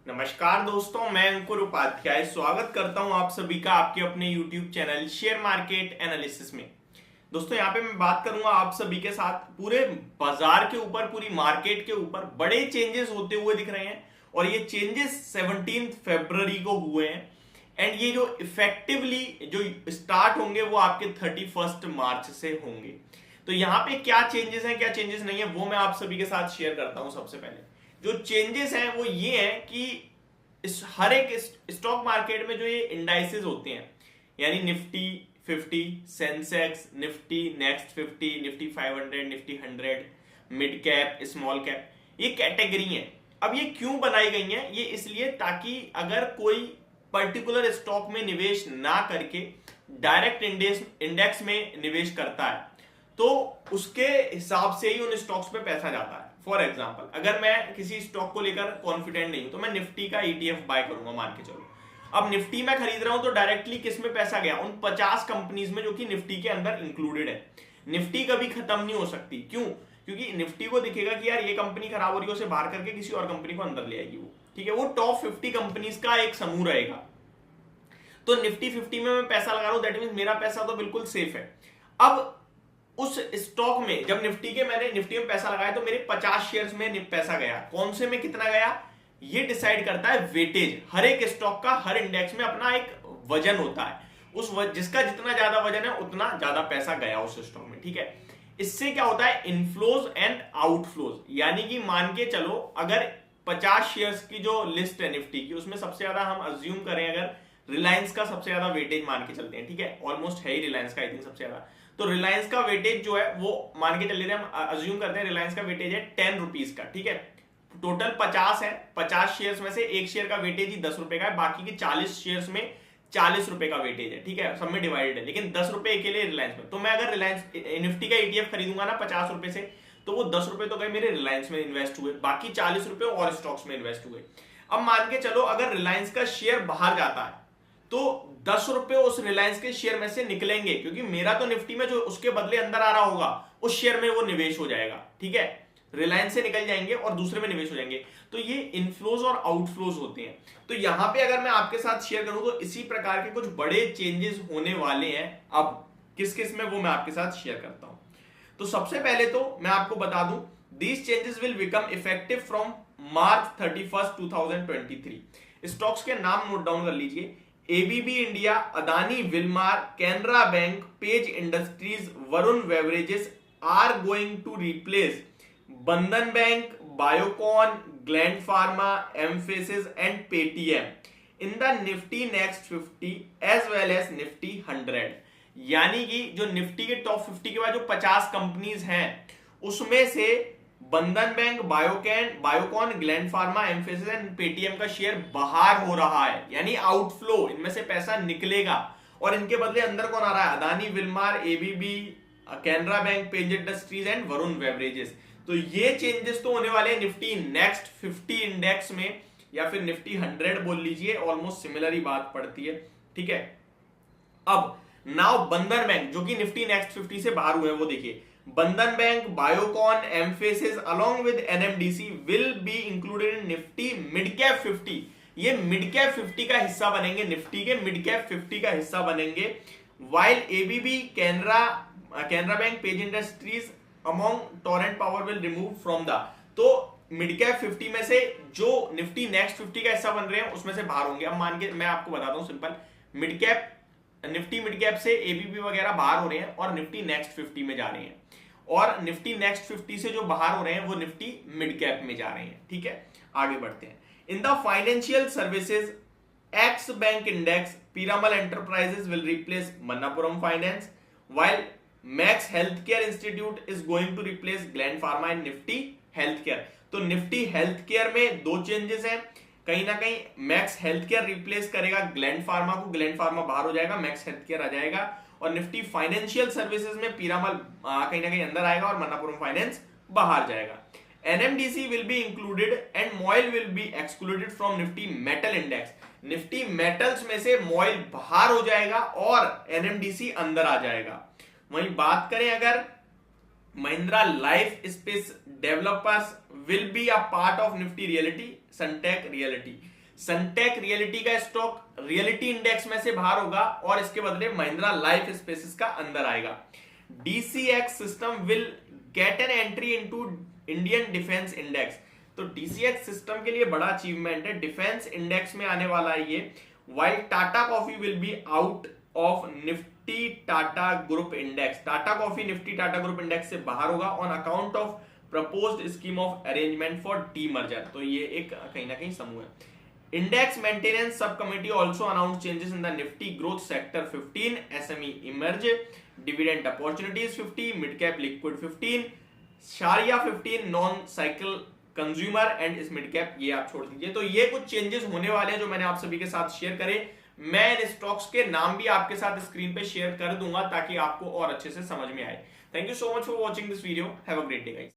नमस्कार दोस्तों, मैं अंकुर उपाध्याय स्वागत करता हूं आप सभी का आपके अपने YouTube channel share market analysis में। दोस्तों यहाँ पे मैं बात करूंगा आप सभी के साथ पूरे बाजार के ऊपर, पूरी मार्केट के ऊपर बड़े चेंजेस होते हुए दिख रहे हैं और ये चेंजेस 17 फरवरी को हुए हैं एंड ये जो इफेक्टिवली जो स्टार्ट होंगे वो आपके 31 मार्च से होंगे। तो यहाँ पे क्या चेंजेस हैं, क्या चेंजेस नहीं है, वो मैं आप सभी के साथ शेयर करता हूं। सबसे पहले जो चेंजेस हैं वो ये हैं कि इस हर एक स्टॉक मार्केट में जो ये इंडाइसेस होते हैं, यानी Nifty 50, Sensex, Nifty next 50, Nifty 500, Nifty 100, mid cap, small cap, ये कैटेगरी है। अब ये क्यों बनाई गई हैं? ये इसलिए ताकि अगर कोई पर्टिकुलर स्टॉक में निवेश ना करके डायरेक्ट इंडेक्स में निवेश करता है तो उसके हिसाब से ही उन स्टॉक्स पे पैसा जाता है। फॉर एग्जाम्पल, अगर मैं किसी स्टॉक को लेकर कॉन्फिडेंट नहीं हूं तो मैं निफ्टी का ईटीएफ बाय करूंगा, मान के चलो। अब निफ्टी में खरीद रहा हूं तो डायरेक्टली किस में पैसा गया? उन 50 कंपनीज में जो कि निफ्टी के अंदर इंक्लूडेड है। निफ्टी कभी खत्म नहीं हो सकती। क्यों? क्योंकि निफ्टी को दिखेगा कि यार ये कंपनी खराब हो रही है, उसे बाहर करके किसी और कंपनी को अंदर ले आएगी वो, ठीक है। वो टॉप 50 कंपनीज का एक समूह रहेगा। तो निफ्टी 50 में मैं पैसा लगा रहा हूं, दैट मीन मेरा पैसा तो बिल्कुल सेफ है। अब उस स्टॉक में जब मैंने निफ्टी में पैसा लगाया तो मेरे 50 शेयर्स में पैसा गया। कौन से में कितना गया ये डिसाइड करता है वेटेज। हर एक स्टॉक का हर इंडेक्स में अपना एक वजन होता है, जिसका जितना ज्यादा वजन है उतना ज्यादा पैसा गया उस स्टॉक में, ठीक है। इससे क्या होता है? Inflows and outflows. यानी कि मान के चलो अगर 50 शेयर्स की जो लिस्ट है निफ्टी की, उसमें सबसे ज्यादा हम अज्यूम करें, अगर रिलायंस का सबसे ज्यादा वेटेज मान के चलते हैं, ठीक है, ऑलमोस्ट है ही रिलायंस का आई थिंक सबसे ज्यादा। तो रिलायंस का वेटेज जो है वो मान के चल रहे हैं, हम अज्यूम करते हैं रिलायंस का वेटेज है 10 रुपीज का, ठीक है। टोटल 50 है, 50 शेयर्स में से एक शेयर का वेटेज ही 10 रुपए का है, बाकी के 40 शेयर्स में 40 रुपए का वेटेज है, ठीक है, सब में डिवाइडेड है, लेकिन 10 रुपए के लिए रिलायंस में। तो मैं अगर रिलायंस निफ्टी का ईटीएफ खरीदूंगा ना 50 रुपए से, तो वो 10 रुपए तो गए मेरे रिलायंस में इन्वेस्ट हुए, बाकी 40 रुपए और स्टॉक्स में इन्वेस्ट हुए। अब मान के चलो अगर रिलायंस का शेयर बाहर जाता है तो 10 रुपए उस रिलायंस के शेयर में से निकलेंगे, क्योंकि मेरा तो निफ्टी में जो उसके बदले अंदर आ रहा होगा उस शेयर में वो निवेश हो जाएगा, ठीक है। रिलायंस से निकल जाएंगे और दूसरे में निवेश हो जाएंगे। तो ये इनफ्लोज और आउटफ्लोज होते हैं। तो यहां पे अगर मैं आपके साथ शेयर करूं तो इसी प्रकार के कुछ बड़े चेंजेस होने वाले हैं। अब किस किस में वो मैं आपके साथ शेयर करता हूं। तो सबसे पहले तो मैं आपको बता दूं, these changes will become effective from March 31, 2023। Stocks के नाम नोट डाउन कर लीजिए। ABB India, Adani Wilmar, Canara Bank, Page Industries, Varun Beverages are going to replace Bandhan Bank, Biocon, Gland Pharma, Mphasis and Paytm in the Nifty next 50 as well as Nifty 100। यानी कि जो Nifty के top 50 के बाद जो 50 कंपनीज हैं उसमें से बंधन Bank, Biocon, Gland Pharma, Mphasis and Paytm का शेयर बाहर हो रहा है, यानी आउटफ्लो, इनमें से पैसा निकलेगा और इनके बदले अंदर कौन आ रहा है? Adani Wilmar, ABB, Canara Bank, Page Industries and Varun Beverages. तो ये चेंजेस तो होने वाले हैं निफ्टी नेक्स्ट 50 इंडेक्स में, या फिर निफ्टी 100 बोल लीजिए, ऑलमोस्ट सिमिलर ही बात पड़ती है, ठीक है। अब नाउ बंधन बैंक जो कि निफ्टी नेक्स्ट 50 से बाहर हुए हैं, वो देखिए, बंधन Bank, Biocon, emphasis along with NMDC will be included in Nifty mid cap 50। ये मिड कैप 50 का हिस्सा बनेंगे, निफ्टी के मिड कैप 50 का हिस्सा बनेंगे। While ABB, Canara Bank, Page industries among Torrent power will remove from the. तो मिड कैप 50 में से जो निफ्टी नेक्स्ट 50 का हिस्सा बन रहे हैं उसमें से बाहर होंगे। अब मान के मैं आपको बताता हूं सिंपल, निफ्टी मिड कैप से एबीबी वगैरह बाहर हो रहे हैं और निफ्टी नेक्स्ट 50 में जा रहे हैं, और निफ्टी नेक्स्ट 50 से जो बाहर हो रहे हैं वो निफ्टी मिड कैप में जा रहे हैं, ठीक है। आगे बढ़ते हैं। In the financial services ex bank index, Piramal enterprises will replace Manappuram finance, while Max health care institute is going to replace Gland pharma and Nifty health care. तो निफ्टी हेल्थ केयर में दो चेंजेस हैं। कहीं ना कहीं मैक्स हेल्थ केयर रिप्लेस करेगा Gland pharma को, Gland pharma बाहर हो जाएगा, मैक्स हेल्थ केयर आ जाएगा, और निफ्टी फाइनेंशियल सर्विसेज में पीरामल कहीं ना कहीं अंदर आएगा और मन्नापुरम फाइनेंस बाहर जाएगा। NMDC will be included and MOIL will be excluded from Nifty metal index. Nifty metals में से मॉइल बाहर हो जाएगा और एनएमडीसी अंदर आ जाएगा। वहीं बात करें अगर Mahindra life space developers will be a part of Nifty realty Sunteck realty. Sunteck realty का स्टॉक रियलिटी इंडेक्स में से बाहर होगा और इसके बदले महिंद्रा लाइफ स्पेसेस का अंदर आएगा। DCX system will get an entry into Indian defence index. तो डीसीएक्स सिस्टम के लिए बड़ा अचीवमेंट है, डिफेंस इंडेक्स में आने वाला है ये। While Tata coffee will be out of Nifty Tata group index. Tata coffee Nifty Tata group index से बाहर होगा on account of proposed scheme of arrangement for demerger. तो ये एक कहीं ना कहीं समूह है। इंडेक्स मेंटेनेंस सब committee also announce changes in the Nifty growth sector 15, SME emerge, dividend opportunities 50, mid cap liquid 15, Shariya 15, non cycle consumer and mid cap, ये आप छोड़ दीजिए। तो ये कुछ चेंजेस होने वाले हैं जो मैंने आप सभी के साथ शेयर करे। मैं इन स्टॉक्स के नाम भी आपके साथ स्क्रीन पे शेयर कर दूंगा ताकि आपको और अच्छे से समझ में आए। Thank you so much for watching this video. Have a great day guys.